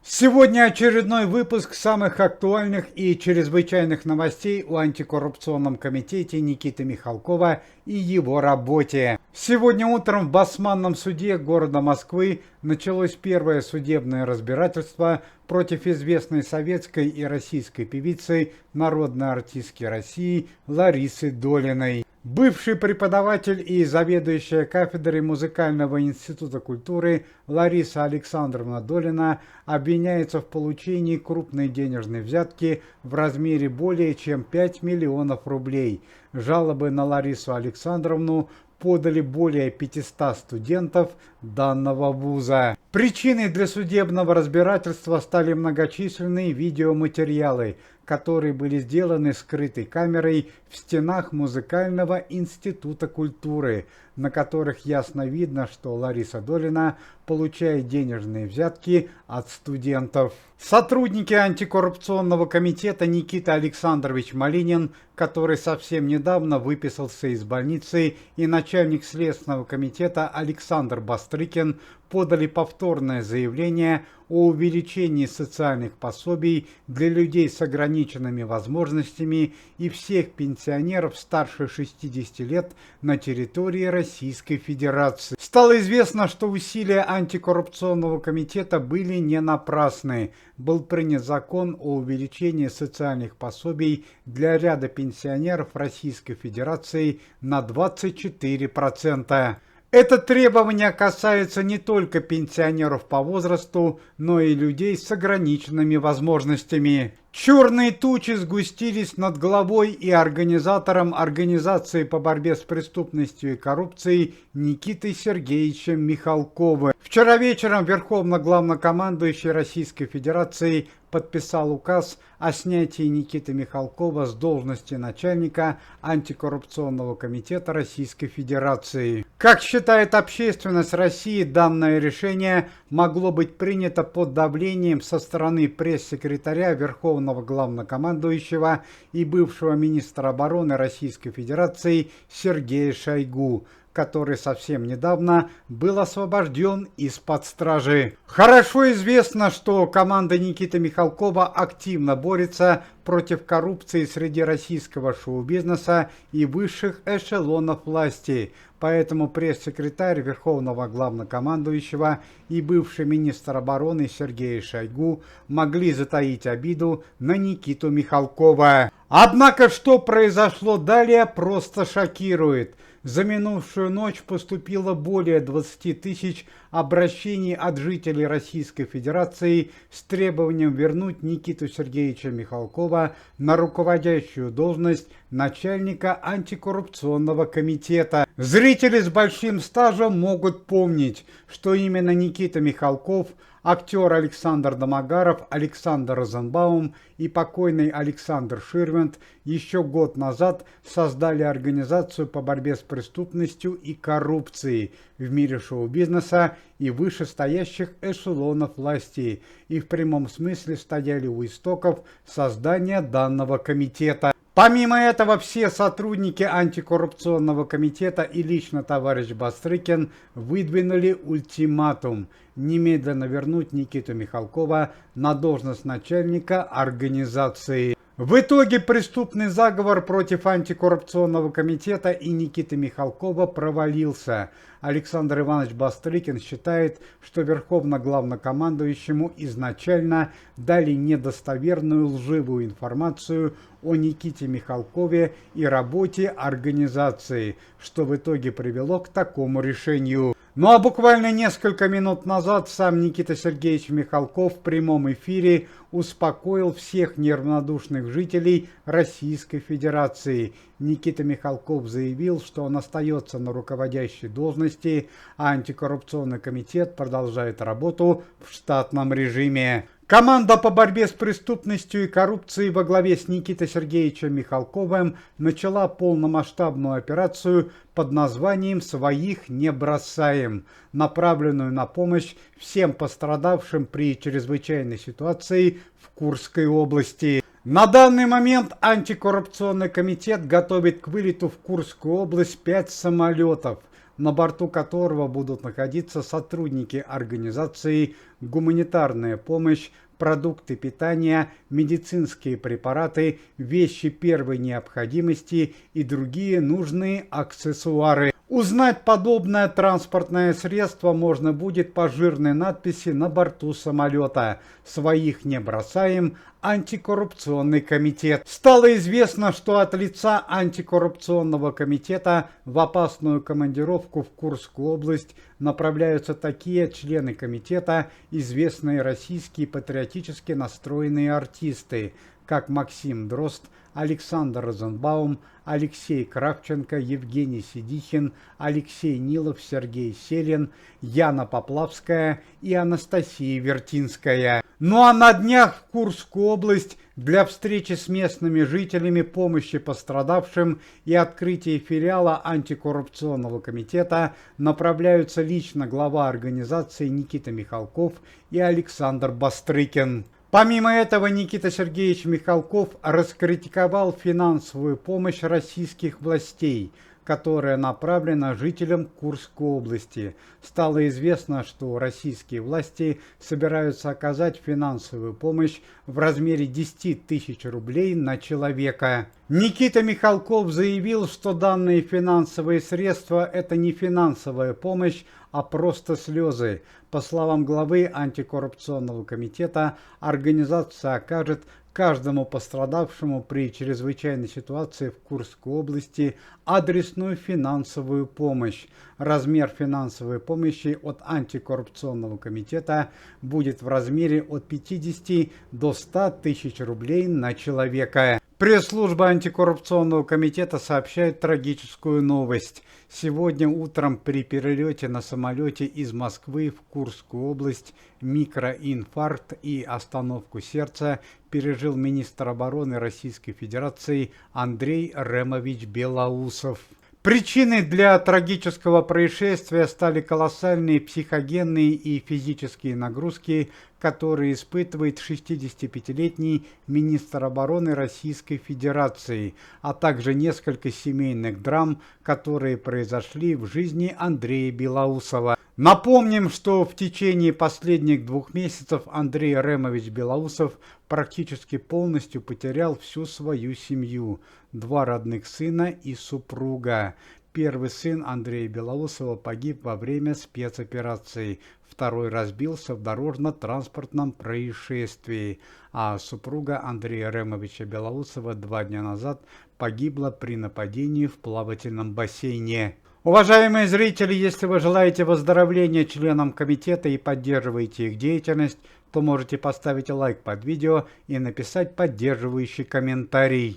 Сегодня очередной выпуск самых актуальных и чрезвычайных новостей о антикоррупционном комитете Никиты Михалкова и его работе. Сегодня утром в Басманном суде города Москвы началось первое судебное разбирательство против известной советской и российской певицы, народной артистки России Ларисы Долиной. Бывший преподаватель и заведующая кафедрой Музыкального института культуры Лариса Александровна Долина обвиняется в получении крупной денежной взятки в размере более чем 5 миллионов рублей. Жалобы на Ларису Александровну подали более 500 студентов данного вуза. Причиной для судебного разбирательства стали многочисленные видеоматериалы, которые были сделаны скрытой камерой в стенах Музыкального института культуры, на которых ясно видно, что Лариса Долина получает денежные взятки от студентов. Сотрудники антикоррупционного комитета Никита Александрович Малинин, который совсем недавно выписался из больницы, и начальник Следственного комитета Александр Бастрыкин подали повторное заявление о увеличении социальных пособий для людей с ограниченными возможностями и всех пенсионеров старше 60 лет на территории Российской Федерации. Стало известно, что усилия антикоррупционного комитета были не напрасны. Был принят закон о увеличении социальных пособий для ряда пенсионеров Российской Федерации на 24%. Это требование касается не только пенсионеров по возрасту, но и людей с ограниченными возможностями. Черные тучи сгустились над головой и организатором Организации по борьбе с преступностью и коррупцией Никитой Сергеевичем Михалковым. Вчера вечером Верховный Главнокомандующий Российской Федерации подписал указ о снятии Никиты Михалкова с должности начальника антикоррупционного комитета Российской Федерации. Как считает общественность России, данное решение могло быть принято под давлением со стороны пресс-секретаря Верховного Главнокомандующего и бывшего министра обороны Российской Федерации Сергея Шойгу, который совсем недавно был освобожден из-под стражи. Хорошо известно, что команда Никиты Михалкова активно борется против коррупции среди российского шоу-бизнеса и высших эшелонов власти. Поэтому пресс-секретарь Верховного Главнокомандующего и бывший министр обороны Сергей Шойгу могли затаить обиду на Никиту Михалкова. Однако, что произошло далее, просто шокирует. За минувшую ночь поступило более 20 тысяч обращений от жителей Российской Федерации с требованием вернуть Никиту Сергеевича Михалкова на руководящую должность начальника антикоррупционного комитета. Зрители с большим стажем могут помнить, что именно Никита Михалков, актер Александр Домогаров, Александр Розенбаум и покойный Александр Ширвинд еще год назад создали организацию по борьбе с преступностью и коррупцией в мире шоу-бизнеса и вышестоящих эшелонов власти, и в прямом смысле стояли у истоков создания данного комитета. Помимо этого, все сотрудники антикоррупционного комитета и лично товарищ Бастрыкин выдвинули ультиматум немедленно вернуть Никиту Михалкова на должность начальника организации. В итоге преступный заговор против антикоррупционного комитета и Никиты Михалкова провалился. Александр Иванович Бастрыкин считает, что Верховно-Главнокомандующему изначально дали недостоверную лживую информацию о Никите Михалкове и работе организации, что в итоге привело к такому решению. Ну а буквально несколько минут назад сам Никита Сергеевич Михалков в прямом эфире успокоил всех неравнодушных жителей Российской Федерации. Никита Михалков заявил, что он остается на руководящей должности, а антикоррупционный комитет продолжает работу в штатном режиме. Команда по борьбе с преступностью и коррупцией во главе с Никитой Сергеевичем Михалковым начала полномасштабную операцию под названием «Своих не бросаем», направленную на помощь всем пострадавшим при чрезвычайной ситуации в Курской области. На данный момент антикоррупционный комитет готовит к вылету в Курскую область 5 самолетов. на борту которого будут находиться сотрудники организации, гуманитарная помощь, продукты питания, медицинские препараты, вещи первой необходимости и другие нужные аксессуары. Узнать подобное транспортное средство можно будет по жирной надписи на борту самолета «Своих не бросаем. Антикоррупционный комитет». Стало известно, что от лица антикоррупционного комитета в опасную командировку в Курскую область направляются такие члены комитета, известные российские патриотически настроенные артисты, как Максим Дрозд, Александр Розенбаум, Алексей Кравченко, Евгений Сидихин, Алексей Нилов, Сергей Селин, Яна Поплавская и Анастасия Вертинская. Ну а на днях в Курскую область для встречи с местными жителями, помощи пострадавшим и открытия филиала антикоррупционного комитета направляются лично глава организации Никита Михалков и Александр Бастрыкин. Помимо этого, Никита Сергеевич Михалков раскритиковал финансовую помощь российских властей, которая направлена жителям Курской области. Стало известно, что российские власти собираются оказать финансовую помощь в размере 10 тысяч рублей на человека. Никита Михалков заявил, что данные финансовые средства – это не финансовая помощь, а просто слезы. По словам главы антикоррупционного комитета, организация окажет каждому пострадавшему при чрезвычайной ситуации в Курской области адресную финансовую помощь. Размер финансовой помощи от антикоррупционного комитета будет в размере от 50 до 100 тысяч рублей на человека. Пресс-служба антикоррупционного комитета сообщает трагическую новость. Сегодня утром при перелете на самолете из Москвы в Курскую область микроинфаркт и остановку сердца пережил министр обороны Российской Федерации Андрей Ремович Белоусов. Причиной для трагического происшествия стали колоссальные психогенные и физические нагрузки, которые испытывает 65-летний министр обороны Российской Федерации, а также несколько семейных драм, которые произошли в жизни Андрея Белоусова. Напомним, что в течение последних 2 месяцев Андрей Ремович Белоусов практически полностью потерял всю свою семью, 2 родных сына и супруга. Первый сын Андрея Белоусова погиб во время спецоперации, второй разбился в дорожно-транспортном происшествии, а супруга Андрея Ремовича Белоусова 2 дня назад погибла при нападении в плавательном бассейне. Уважаемые зрители, если вы желаете выздоровления членам комитета и поддерживаете их деятельность, то можете поставить лайк под видео и написать поддерживающий комментарий.